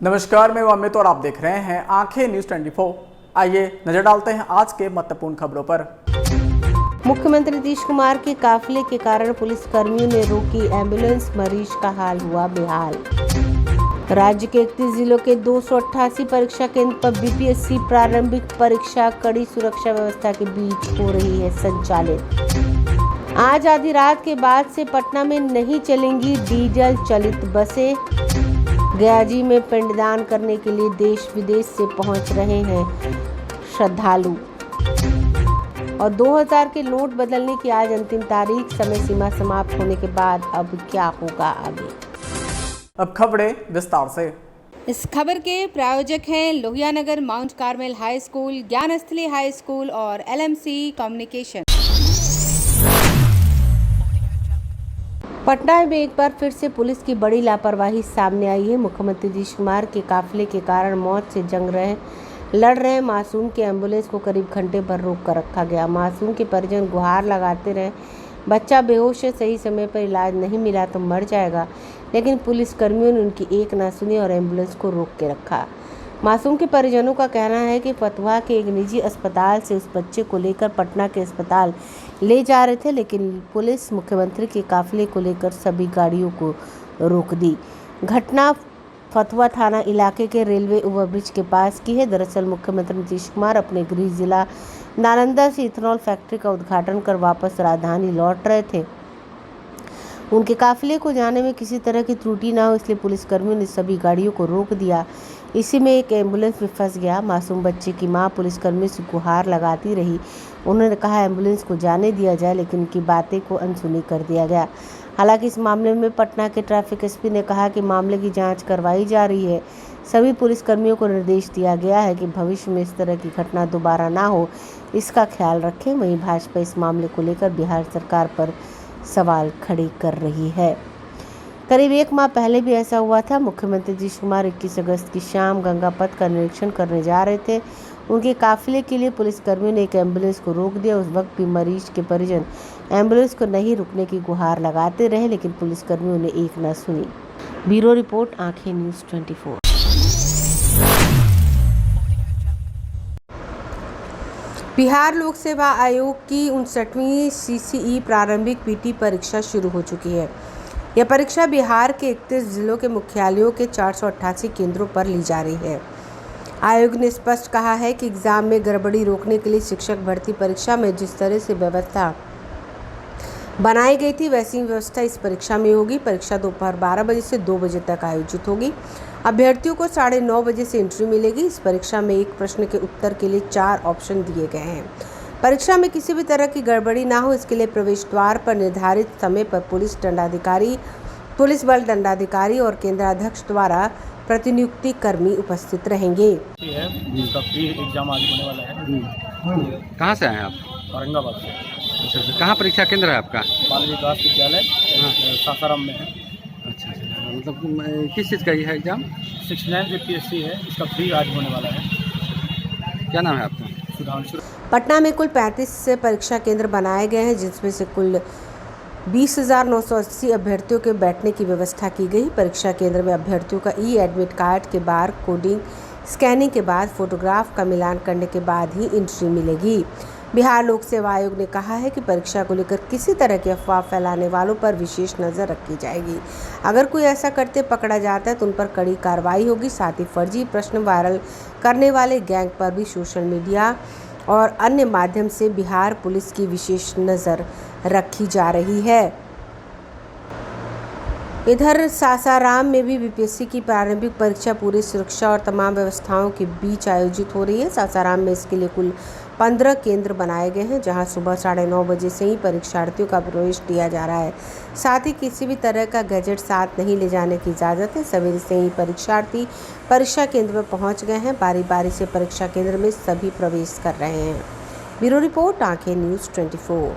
नमस्कार, मैं अमित और आप देख रहे हैं आंखें न्यूज 24। आइए नजर डालते हैं आज के महत्वपूर्ण खबरों पर। मुख्यमंत्री नीतीश कुमार के काफिले के कारण पुलिस कर्मियों ने रोकी एम्बुलेंस, मरीज का हाल हुआ बेहाल। राज्य के 31 जिलों के 288 परीक्षा केंद्र पर बीपीएससी प्रारंभिक परीक्षा कड़ी सुरक्षा व्यवस्था के बीच हो रही है संचालित। आज आधी रात के बाद से पटना में नहीं चलेंगी डीजल चलित बसें। गयाजी में पिंडदान करने के लिए देश विदेश से पहुंच रहे हैं श्रद्धालु। और 2000 के नोट बदलने की आज अंतिम तारीख, समय सीमा समाप्त होने के बाद अब क्या होगा आगे। अब खबरें विस्तार से। इस खबर के प्रायोजक हैं Lohia Nagar Mount Carmel High School, Gyansthali High School और एलएमसी कम्युनिकेशन। पटना में एक बार फिर से पुलिस की बड़ी लापरवाही सामने आई है। मुख्यमंत्री नीतीश कुमार के काफिले के कारण मौत से लड़ रहे मासूम के एम्बुलेंस को करीब घंटे भर रोक कर रखा गया। मासूम के परिजन गुहार लगाते रहे, बच्चा बेहोश है, सही समय पर इलाज नहीं मिला तो मर जाएगा, लेकिन पुलिस कर्मियों ने उनकी एक ना सुनी और एम्बुलेंस को रोक के रखा। मासूम के परिजनों का कहना है कि फतुहा के एक निजी अस्पताल से उस बच्चे को लेकर पटना के अस्पताल ले जा रहे थे, लेकिन पुलिस मुख्यमंत्री के काफिले को लेकर सभी गाड़ियों को रोक दी। घटना फतुहा थाना इलाके के रेलवे ओवरब्रिज के पास की है। दरअसल मुख्यमंत्री नीतीश कुमार अपने गृह जिला नालंदा से इथेनॉल फैक्ट्री का उद्घाटन कर वापस राजधानी लौट रहे थे। उनके काफिले को जाने में किसी तरह की त्रुटि ना हो, इसलिए पुलिसकर्मियों ने सभी गाड़ियों को रोक दिया। इसी में एक एम्बुलेंस भी फंस गया। मासूम बच्चे की मां पुलिसकर्मियों से गुहार लगाती रही। उन्होंने कहा एम्बुलेंस को जाने दिया जाए, लेकिन उनकी बातें को अनसुनी कर दिया गया। हालांकि इस मामले में पटना के ट्रैफिक एसपी ने कहा कि मामले की जांच करवाई जा रही है। सभी पुलिसकर्मियों को निर्देश दिया गया है कि भविष्य में इस तरह की घटना दोबारा ना हो, इसका ख्याल रखें। वहीं भाजपा इस मामले को लेकर बिहार सरकार पर सवाल खड़े कर रही है। करीब एक माह पहले भी ऐसा हुआ था। मुख्यमंत्री नीतीश कुमार 21 अगस्त की शाम गंगा पथ का निरीक्षण करने जा रहे थे। उनके काफिले के लिए पुलिसकर्मियों ने एक एम्बुलेंस को रोक दिया। उस वक्त भी मरीज के परिजन एम्बुलेंस को नहीं रुकने की गुहार लगाते रहे, लेकिन पुलिसकर्मियों ने एक न सुनी। ब्यूरो रिपोर्ट, आंखें न्यूज 24। बिहार लोक सेवा आयोग की 59वीं सीसीई प्रारंभिक पीटी परीक्षा शुरू हो चुकी है। यह परीक्षा बिहार के 31 जिलों के मुख्यालयों के 488 केंद्रों पर ली जा रही है। आयोग ने स्पष्ट कहा है कि एग्जाम में गड़बड़ी रोकने के लिए शिक्षक भर्ती परीक्षा में जिस तरह से व्यवस्था बनाई गई थी, वैसी व्यवस्था इस परीक्षा में होगी। परीक्षा दोपहर 12 बजे से 2 बजे तक आयोजित होगी। अभ्यर्थियों को 9:30 बजे से एंट्री मिलेगी। इस परीक्षा में एक प्रश्न के उत्तर के लिए 4 ऑप्शन दिए गए हैं। परीक्षा में किसी भी तरह की गड़बड़ी ना हो, इसके लिए प्रवेश द्वार पर निर्धारित समय पर पुलिस बल दंडाधिकारी और केंद्राध्यक्ष द्वारा प्रतिनियुक्ति कर्मी उपस्थित रहेंगे। इसका प्री एग्जाम आज होने वाला है। कहाँ से आए हैं आप? औरंगाबाद से। अच्छा, कहाँ परीक्षा केंद्र है आपका? बाल विकास विद्यालय सासाराम में है। अच्छा, मतलब किस चीज़ का ये है एग्जाम? 69 बीपीएससी है। इसका प्री आज होने वाला है। क्या नाम है आपका? सुधांशु। पटना में कुल 35 परीक्षा केंद्र बनाए गए हैं, जिसमें से कुल 20,980 अभ्यर्थियों के बैठने की व्यवस्था की गई। परीक्षा केंद्र में अभ्यर्थियों का एडमिट कार्ड के बार कोडिंग स्कैनिंग के बाद फोटोग्राफ का मिलान करने के बाद ही एंट्री मिलेगी। बिहार लोक सेवा आयोग ने कहा है कि परीक्षा को लेकर किसी तरह की अफवाह फैलाने वालों पर विशेष नज़र रखी जाएगी। अगर कोई ऐसा करते पकड़ा जाता है तो उन पर कड़ी कार्रवाई होगी। साथ ही फर्जी प्रश्न वायरल करने वाले गैंग पर भी सोशल मीडिया और अन्य माध्यम से बिहार पुलिस की विशेष नज़र रखी जा रही है। इधर सासाराम में भी बीपीएससी की प्रारंभिक परीक्षा पूरी सुरक्षा और तमाम व्यवस्थाओं के बीच आयोजित हो रही है। सासाराम में इसके लिए कुल 15 केंद्र बनाए गए हैं, जहां सुबह 9:30 बजे से ही परीक्षार्थियों का प्रवेश दिया जा रहा है। साथ ही किसी भी तरह का गैजेट साथ नहीं ले जाने की इजाज़त है। सवेरे से ही परीक्षार्थी परीक्षा केंद्र में पहुंच गए हैं। बारी बारी से परीक्षा केंद्र में सभी प्रवेश कर रहे हैं। ब्यूरो रिपोर्ट, आंखें न्यूज 24।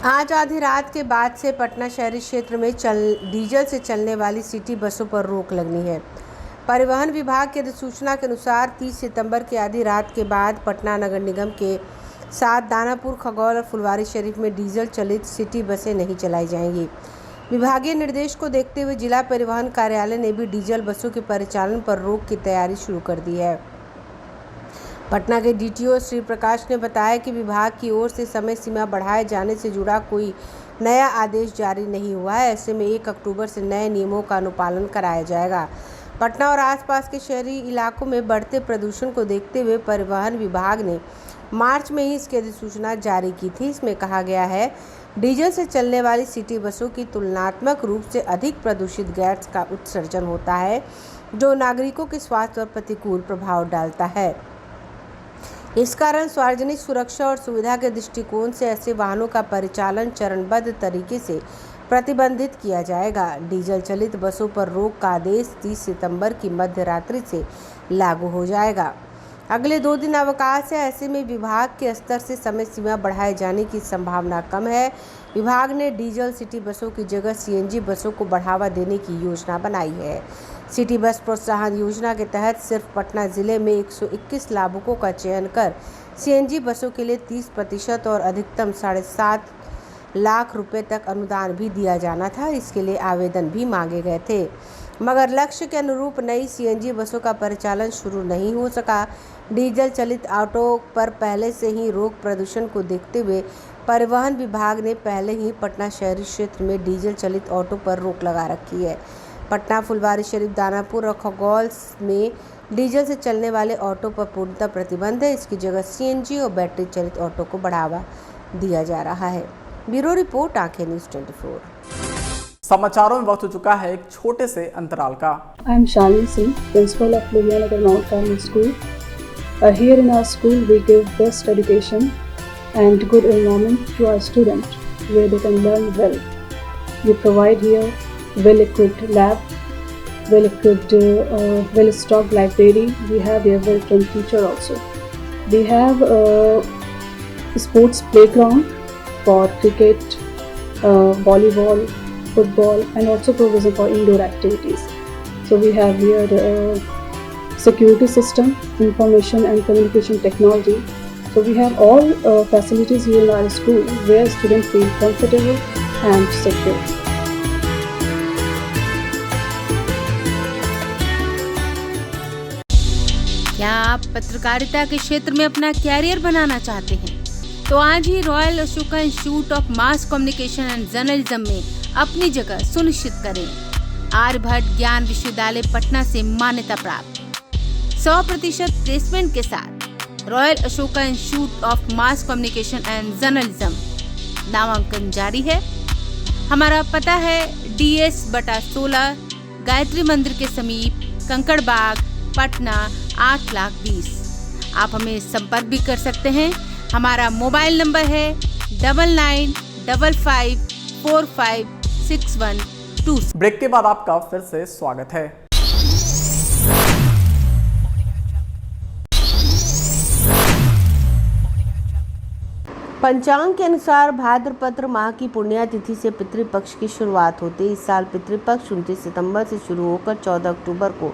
आज आधी रात के बाद से पटना शहरी क्षेत्र में डीजल से चलने वाली सिटी बसों पर रोक लगनी है। परिवहन विभाग की अधिसूचना के अनुसार 30 सितंबर की आधी रात के बाद पटना नगर निगम के साथ दानापुर, खगौल और फुलवारी शरीफ में डीजल चलित सिटी बसें नहीं चलाई जाएंगी। विभागीय निर्देश को देखते हुए जिला परिवहन कार्यालय ने भी डीजल बसों के परिचालन पर रोक की तैयारी शुरू कर दी है। पटना के डीटीओ श्री प्रकाश ने बताया कि विभाग की ओर से समय सीमा बढ़ाए जाने से जुड़ा कोई नया आदेश जारी नहीं हुआ है। ऐसे में 1 अक्टूबर से नए नियमों का अनुपालन कराया जाएगा। पटना और आसपास के शहरी इलाकों में बढ़ते प्रदूषण को देखते हुए परिवहन विभाग ने मार्च में ही इसकी अधिसूचना जारी की थी। इसमें कहा गया है, डीजल से चलने वाली सिटी बसों की तुलनात्मक रूप से अधिक प्रदूषित गैस का उत्सर्जन होता है, जो नागरिकों के स्वास्थ्य पर प्रतिकूल प्रभाव डालता है। इस कारण सार्वजनिक सुरक्षा और सुविधा के दृष्टिकोण से ऐसे वाहनों का परिचालन चरणबद्ध तरीके से प्रतिबंधित किया जाएगा। डीजल चलित बसों पर रोक का आदेश 30 सितंबर की मध्य रात्रि से लागू हो जाएगा। अगले 2 दिन अवकाश है। ऐसे में विभाग के स्तर से समय सीमा बढ़ाए जाने की संभावना कम है। विभाग ने डीजल सिटी बसों की जगह सीएनजी बसों को बढ़ावा देने की योजना बनाई है। सिटी बस प्रोत्साहन योजना के तहत सिर्फ पटना जिले में 121 लाभुकों का चयन कर सीएनजी बसों के लिए 30% और अधिकतम 7.5 लाख रुपए तक अनुदान भी दिया जाना था। इसके लिए आवेदन भी मांगे गए थे, मगर लक्ष्य के अनुरूप नई सीएनजी बसों का परिचालन शुरू नहीं हो सका। डीजल चलित ऑटो पर पहले से ही रोक प्रदूषण को देखते हुए परिवहन विभाग ने पहले ही पटना शहरी क्षेत्र में डीजल चलित ऑटो पर रोक लगा रखी है। पटना, फुलवारी शरीफ, दानापुर और खगौल में डीजल से चलने वाले ऑटो पर पूर्णतः प्रतिबंध है। इसकी जगह सीएनजी और बैटरी चलित ऑटो को बढ़ावा दिया जा रहा है। ब्यूरो रिपोर्ट, आंखें न्यूज़ 24। समाचारों में वक्त हो चुका है एक छोटे से अंतराल का। I am Shalini Singh, principal of Ludhiana Mount Carmel School. Here in our school, we give best education and good environment to our students, where they can learn well. We provide here well-equipped lab, well-equipped, well-stocked library. We have here well-trained teacher also. We have a sports playground for cricket, volleyball, football, and also provision for indoor activities. So we have here security system, information and communication technology. So we have all facilities here in our school where students feel comfortable and secure. क्या आप पत्रकारिता के क्षेत्र में अपना career बनाना चाहते हैं? तो आज ही Royal Ashoka Institute of Mass Communication and Journalism में अपनी जगह सुनिश्चित करें। आर्यभट्ट ज्ञान विश्वविद्यालय पटना से मान्यता प्राप्त 100% प्लेसमेंट के साथ royal Ashoka Institute of Mass Communication and journalism नामांकन जारी है। हमारा पता है DS/16 गायत्री मंदिर के समीप, कंकड़ बाग, पटना 8,20,000। आप हमें संपर्क भी कर सकते हैं। हमारा मोबाइल नंबर है 9955456126। ब्रेक के बाद आपका फिर से स्वागत है। पंचांग के अनुसार भाद्रपद माह की पुण्य तिथि से पितृपक्ष की शुरुआत होती है। इस साल पितृपक्ष 29 सितंबर से शुरू होकर 14 अक्टूबर को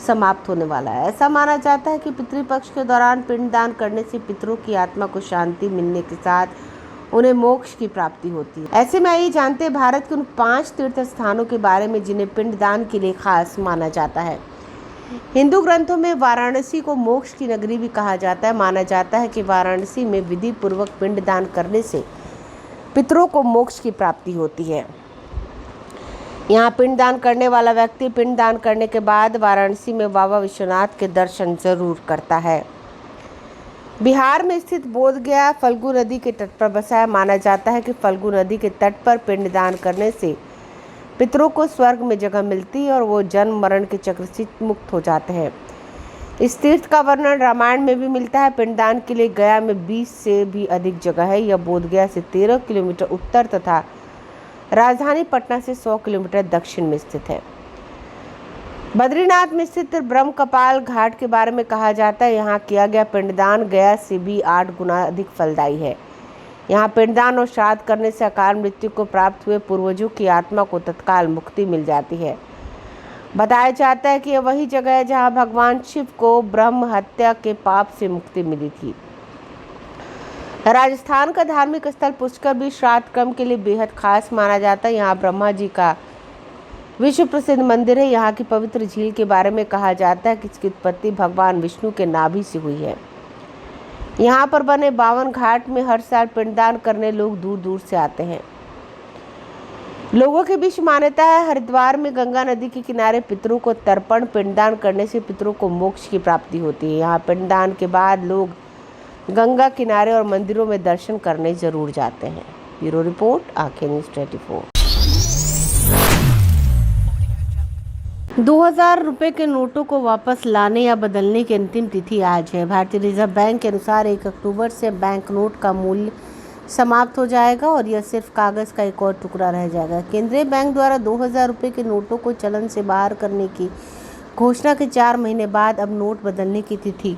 समाप्त होने वाला है। ऐसा माना जाता है कि पितृपक्ष के दौरान पिंडदान करने से पितरों की आत्मा को शांति मिलने के साथ उन्हें मोक्ष की प्राप्ति होती है। ऐसे में आइए जानते हैं भारत के उन 5 तीर्थ स्थानों के बारे में जिन्हें पिंडदान के लिए खास माना जाता है। हिंदू ग्रंथों में वाराणसी को मोक्ष की नगरी भी कहा जाता है। माना जाता है कि वाराणसी में विधि पूर्वक पिंडदान करने से पितरों को मोक्ष की प्राप्ति होती है। यहाँ पिंडदान करने वाला व्यक्ति पिंडदान करने के बाद वाराणसी में बाबा विश्वनाथ के दर्शन जरूर करता है। बिहार में स्थित बोधगया फल्गु नदी के तट पर बसा है। माना जाता है कि फल्गु नदी के तट पर पिंडदान करने से पितरों को स्वर्ग में जगह मिलती है और वो जन्म मरण के चक्र से मुक्त हो जाते हैं। इस तीर्थ का वर्णन रामायण में भी मिलता है। पिंडदान के लिए गया में 20 से भी अधिक जगह है। यह बोधगया से 13 किलोमीटर उत्तर तथा राजधानी पटना से 100 किलोमीटर दक्षिण में स्थित है। बद्रीनाथ में स्थित ब्रह्म कपाल घाट के बारे में कहा जाता है, यहाँ किया गया पिंडदान गया से भी 8 गुना अधिक फलदायी है। यहाँ पिंडदान और श्राद्ध करने से अकाल मृत्यु को प्राप्त हुए पूर्वजों की आत्मा को तत्काल मुक्ति मिल जाती है। बताया जाता है कि यह वही जगह है जहाँ भगवान शिव को ब्रह्म हत्या के पाप से मुक्ति मिली थी। राजस्थान का धार्मिक स्थल पुष्कर भी श्राद्ध क्रम के लिए बेहद खास माना जाता है। यहाँ ब्रह्मा जी का विश्व प्रसिद्ध मंदिर है। यहाँ की पवित्र झील के बारे में कहा जाता है कि इसकी उत्पत्ति भगवान विष्णु के नाभि से हुई है। यहाँ पर बने 52 घाट में हर साल पिंडदान करने लोग दूर दूर से आते हैं। लोगों के बीच मान्यता है हरिद्वार में गंगा नदी के किनारे पितरों को तर्पण पिंडदान करने से पितरों को मोक्ष की प्राप्ति होती है। यहाँ पिंडदान के बाद लोग गंगा किनारे और मंदिरों में दर्शन करने जरूर जाते हैं। ब्यूरो रिपोर्ट, आंखें न्यूज़ 24। 2000 रुपये के नोटों को वापस लाने या बदलने की अंतिम तिथि आज है। भारतीय रिजर्व बैंक के अनुसार 1 अक्टूबर से बैंक नोट का मूल्य समाप्त हो जाएगा और यह सिर्फ कागज़ का एक और टुकड़ा रह जाएगा। केंद्रीय बैंक द्वारा 2000 रुपये के नोटों को चलन से बाहर करने की घोषणा के 4 महीने बाद अब नोट बदलने की तिथि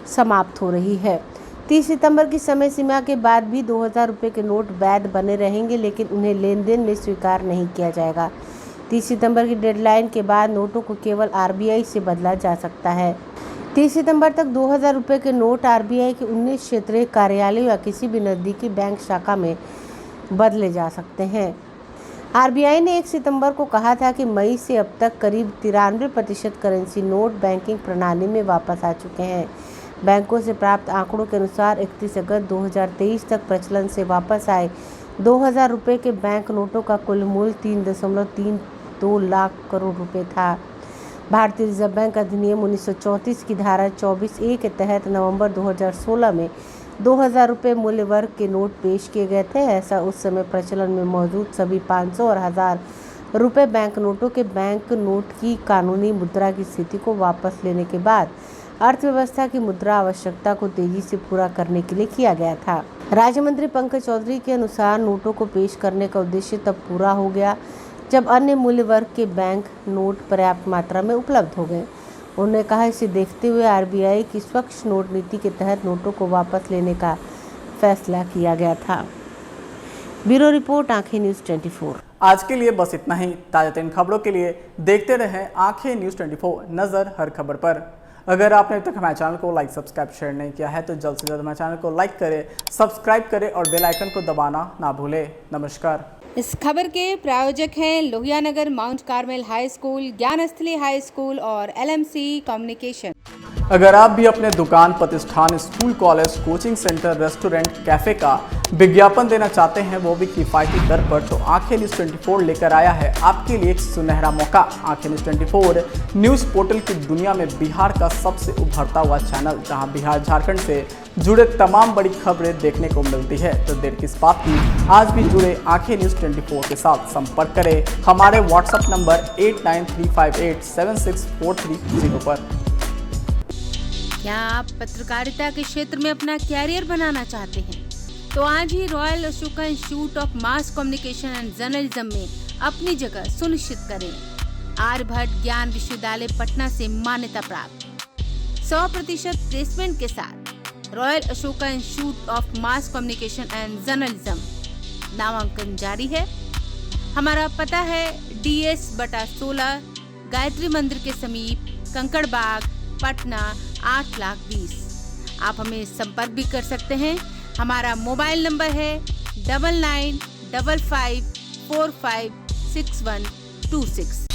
समाप्त हो रही है। 30 सितंबर की समय सीमा के बाद भी 2000 रुपये के नोट वैध बने रहेंगे, लेकिन उन्हें लेन देन में स्वीकार नहीं किया जाएगा। 30 सितंबर की डेडलाइन के बाद नोटों को केवल आरबीआई से बदला जा सकता है। 30 सितंबर तक 2000 रुपये के नोट आरबीआई के 19 क्षेत्रीय कार्यालयों या किसी भी नज़दीकी बैंक शाखा में बदले जा सकते हैं। आरबीआई ने 1 सितंबर को कहा था कि मई से अब तक करीब 93% करेंसी नोट बैंकिंग प्रणाली में वापस आ चुके हैं। बैंकों से प्राप्त आंकड़ों के अनुसार 31 अगस्त 2023 तक प्रचलन से वापस आए 2000 रुपये के बैंक नोटों का कुल मूल्य 3.32 लाख करोड़ रुपए था। भारतीय रिजर्व बैंक अधिनियम 1934 की धारा 24A के तहत नवंबर 2016 में 2000 रुपये मूल्य वर्ग के नोट पेश किए गए थे। ऐसा उस समय प्रचलन में मौजूद सभी 500 और 1000 रुपये बैंक नोटों के बैंक नोट की कानूनी मुद्रा की स्थिति को वापस लेने के बाद अर्थव्यवस्था की मुद्रा आवश्यकता को तेजी से पूरा करने के लिए किया गया था। राज्य मंत्री पंकज चौधरी के अनुसार नोटों को पेश करने का उद्देश्य तब पूरा हो गया जब अन्य मूल्य वर्ग के बैंक नोट पर्याप्त मात्रा में उपलब्ध हो गए। उन्होंने कहा, इसे देखते हुए आरबीआई की स्वच्छ नोट नीति के तहत नोटों को वापस लेने का फैसला किया गया था। ब्यूरो रिपोर्ट, आंखें न्यूज़ 24। आज के लिए बस इतना ही। ताज़ा खबरों के लिए देखते रहें आंखें न्यूज़ 24, नज़र हर खबर पर। अगर आपने अभी तक हमारे चैनल को लाइक, सब्सक्राइब, शेयर नहीं किया है तो जल्द से जल्द हमारे चैनल को लाइक करें, सब्सक्राइब करें और बेल आइकन को दबाना ना भूलें। नमस्कार। इस खबर के प्रायोजक हैं Lohianagar mount Carmel High School, Gyansthali High School और LMC कम्युनिकेशन। अगर आप भी अपने दुकान, प्रतिष्ठान, school, college, coaching centre, restaurant, cafe का विज्ञापन देना चाहते हैं, वो भी किफ़ायती दर पर, तो आंखें न्यूज़ 24 लेकर आया है आपके लिए एक सुनहरा मौका। आंखें न्यूज़ 24 न्यूज़ पोर्टल की दुनिया में बिहार का सबसे उभरता हुआ चैनल, जहां बिहार झारखंड से जुड़े तमाम बड़ी खबरें देखने को मिलती है। तो देर किस बात की, आज भी जुड़े आंखें न्यूज़ 24 के साथ। संपर्क करें हमारे व्हाट्सएप नंबर 8935876430 पर। क्या आप पत्रकारिता के क्षेत्र में अपना कैरियर बनाना चाहते हैं? तो आज ही Royal Ashoka Institute of Mass Communication and Journalism में अपनी जगह सुनिश्चित करें। आर्यभट्ट ज्ञान विश्वविद्यालय पटना से मान्यता प्राप्त 100% प्लेसमेंट के साथ royal Ashoka Institute of Mass Communication and journalism नामांकन जारी है। हमारा पता है DS/16 गायत्री मंदिर के समीप, कंकड़ बाग, पटना 8,20,000। आप हमें संपर्क भी कर सकते हैं। हमारा मोबाइल नंबर है 9955456126।